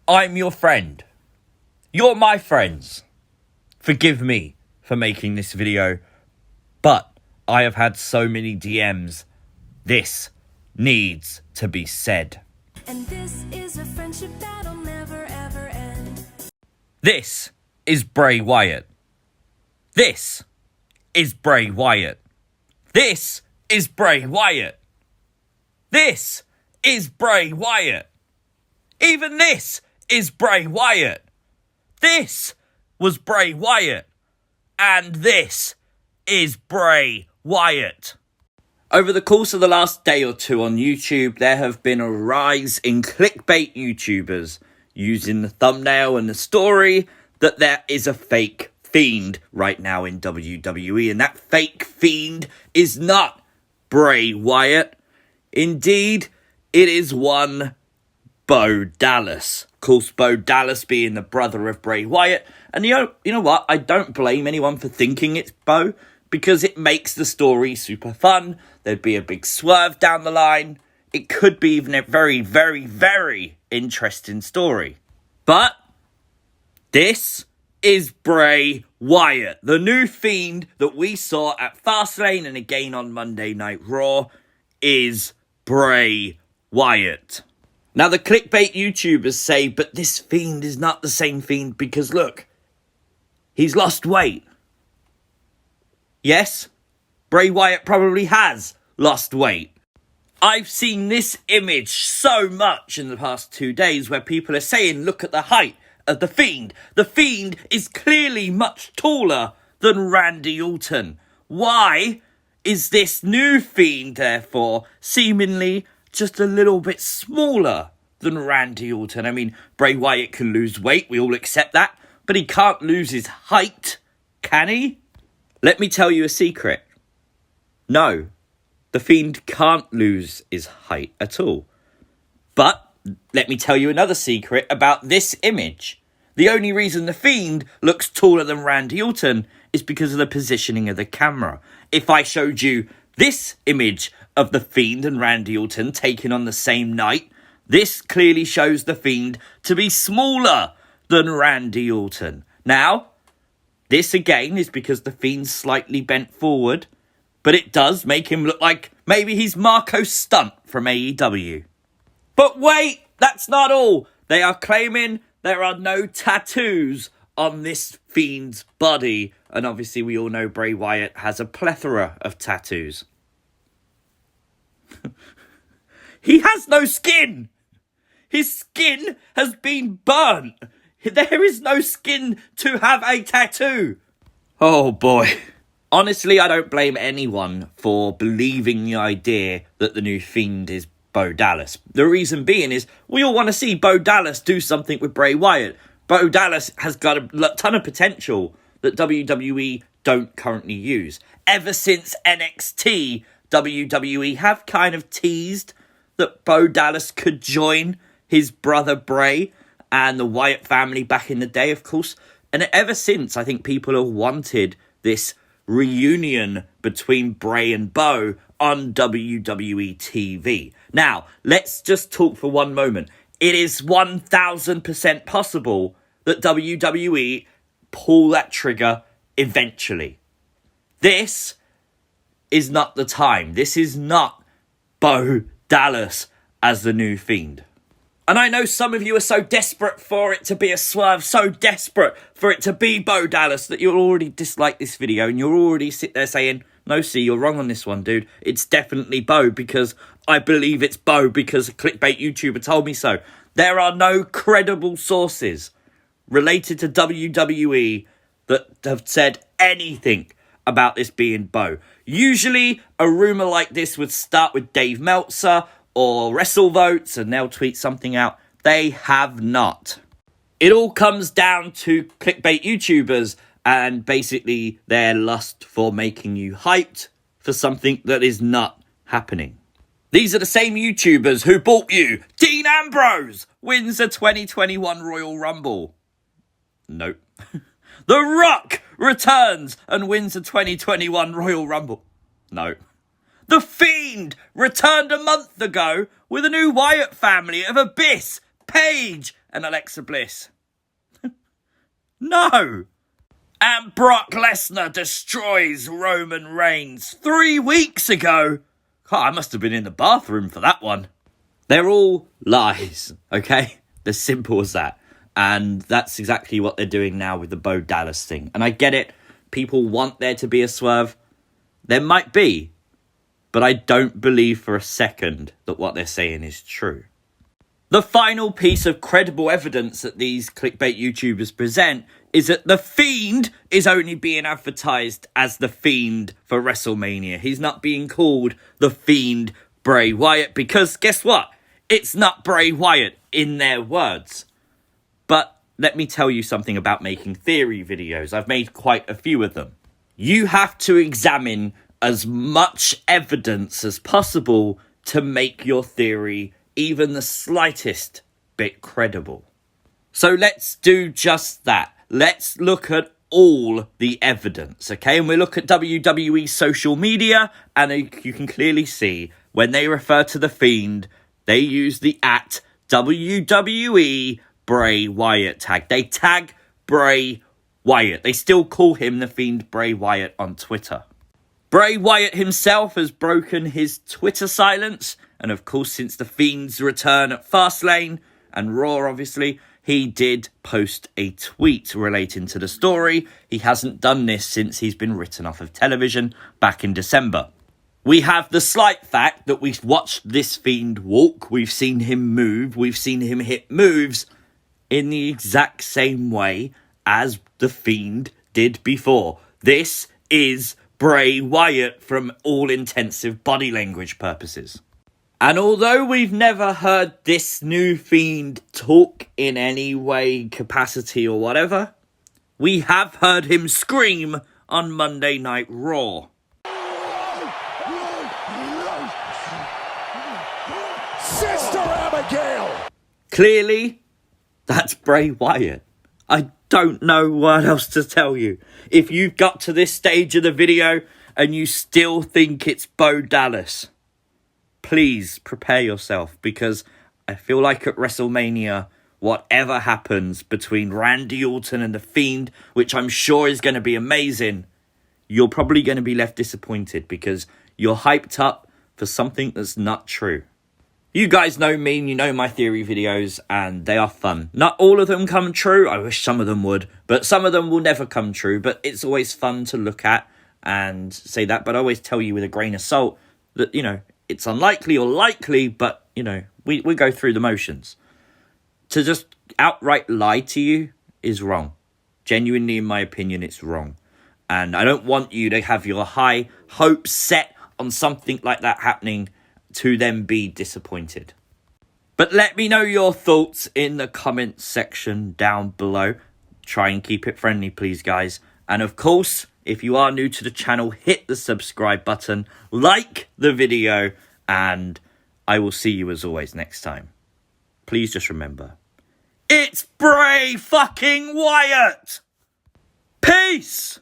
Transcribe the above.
I'm your friend. You're my friends. Forgive me for making this video, but I have had so many DMs. This needs to be said. And this is a friendship that'll never ever end. This is Bray Wyatt. This is Bray Wyatt. This is Bray Wyatt. This is Bray Wyatt. Even this is Bray Wyatt. This was Bray Wyatt. And this is Bray Wyatt. Over the course of the last day or two on YouTube, there have been a rise in clickbait YouTubers using the thumbnail and the story that there is a fake Fiend right now in WWE. And that fake Fiend is not Bray Wyatt. Indeed, it is one Bo Dallas. Of course, Bo Dallas being the brother of Bray Wyatt. And you know what? I don't blame anyone for thinking it's Bo, because it makes the story super fun. There'd be a big swerve down the line. It could be even a very, very, very interesting story. But this is Bray Wyatt, the new Fiend that we saw at Fastlane and again on Monday Night Raw is Bray Wyatt. Now, the clickbait YouTubers say, but this Fiend is not the same Fiend because, look, he's lost weight. Yes, Bray Wyatt probably has lost weight. I've seen this image so much in the past 2 days where people are saying, look at the height of the Fiend. The Fiend is clearly much taller than Randy Orton. Why is this new Fiend, therefore, seemingly just a little bit smaller than Randy Orton? I mean, Bray Wyatt can lose weight, we all accept that, but he can't lose his height, can he? Let me tell you a secret. No, the Fiend can't lose his height at all. But let me tell you another secret about this image. The only reason the Fiend looks taller than Randy Orton is because of the positioning of the camera. If I showed you this image of the Fiend and Randy Orton taken on the same night, this clearly shows the Fiend to be smaller than Randy Orton. Now, this again is because the Fiend's slightly bent forward, but it does make him look like maybe he's Marco Stunt from AEW. But wait, that's not all. They are claiming there are no tattoos on this Fiend's body. And obviously we all know Bray Wyatt has a plethora of tattoos. He has no skin. His skin has been burnt. There is no skin to have a tattoo. Oh boy. Honestly, I don't blame anyone for believing the idea that the new Fiend is Bo Dallas. The reason being is we all want to see Bo Dallas do something with Bray Wyatt. Bo Dallas has got a ton of potential that WWE don't currently use. Ever since NXT, WWE have kind of teased that Bo Dallas could join his brother Bray and the Wyatt family back in the day, of course. And ever since, I think people have wanted this reunion between Bray and Bo on WWE TV. Now, let's just talk for one moment. It is 1000% possible that WWE pull that trigger eventually. This is not the time. This is not Bo Dallas as the new Fiend. And I know some of you are so desperate for it to be a swerve, so desperate for it to be Bo Dallas that you'll already dislike this video and you'll already sit there saying, no, see, you're wrong on this one, dude. It's definitely Bo because I believe it's Bo because a clickbait YouTuber told me so. There are no credible sources related to WWE that have said anything about this being Bo. Usually, a rumour like this would start with Dave Meltzer or WrestleVotes, and they'll tweet something out. They have not. It all comes down to clickbait YouTubers and basically their lust for making you hyped for something that is not happening. These are the same YouTubers who bought you Dean Ambrose wins the 2021 Royal Rumble. Nope. The Rock returns and wins the 2021 Royal Rumble. No. The Fiend returned a month ago with a new Wyatt family of Abyss, Paige, and Alexa Bliss? No. And Brock Lesnar destroys Roman Reigns 3 weeks ago. God, I must have been in the bathroom for that one. They're all lies, okay? They're simple as that. And that's exactly what they're doing now with the Bo Dallas thing. And I get it. People want there to be a swerve. There might be. But I don't believe for a second that what they're saying is true. The final piece of credible evidence that these clickbait YouTubers present is that The Fiend is only being advertised as The Fiend for WrestleMania. He's not being called The Fiend Bray Wyatt because, guess what? It's not Bray Wyatt in their words. But let me tell you something about making theory videos. I've made quite a few of them. You have to examine as much evidence as possible to make your theory even the slightest bit credible. So let's do just that. Let's look at all the evidence, okay? And we look at WWE social media, and you can clearly see when they refer to The Fiend, they use the @WWE Bray Wyatt tag. They tag Bray Wyatt. They still call him The Fiend Bray Wyatt on Twitter. Bray Wyatt himself has broken his Twitter silence, and of course since The Fiend's return at Fastlane and Raw obviously, he did post a tweet relating to the story. He hasn't done this since he's been written off of television back in December. We have the slight fact that we've watched this Fiend walk, we've seen him move, we've seen him hit moves in the exact same way as The Fiend did before. This is Bray Wyatt from all intensive body language purposes. And although we've never heard this new Fiend talk in any way, capacity or whatever, we have heard him scream on Monday Night Raw. Sister Abigail! Clearly, that's Bray Wyatt. I don't know what else to tell you. If you've got to this stage of the video and you still think it's Bo Dallas, please prepare yourself, because I feel like at WrestleMania, whatever happens between Randy Orton and The Fiend, which I'm sure is going to be amazing, you're probably going to be left disappointed because you're hyped up for something that's not true. You guys know me and you know my theory videos, and they are fun. Not all of them come true. I wish some of them would, but some of them will never come true. But it's always fun to look at and say that. But I always tell you with a grain of salt that, you know, it's unlikely or likely, but, you know, we go through the motions. To just outright lie to you is wrong. Genuinely, in my opinion, it's wrong. And I don't want you to have your high hopes set on something like that happening to then be disappointed. But let me know your thoughts in the comments section down below. Try and keep it friendly, please, guys. And of course, if you are new to the channel, hit the subscribe button, like the video, and I will see you as always next time. Please just remember, it's Bray fucking Wyatt! Peace!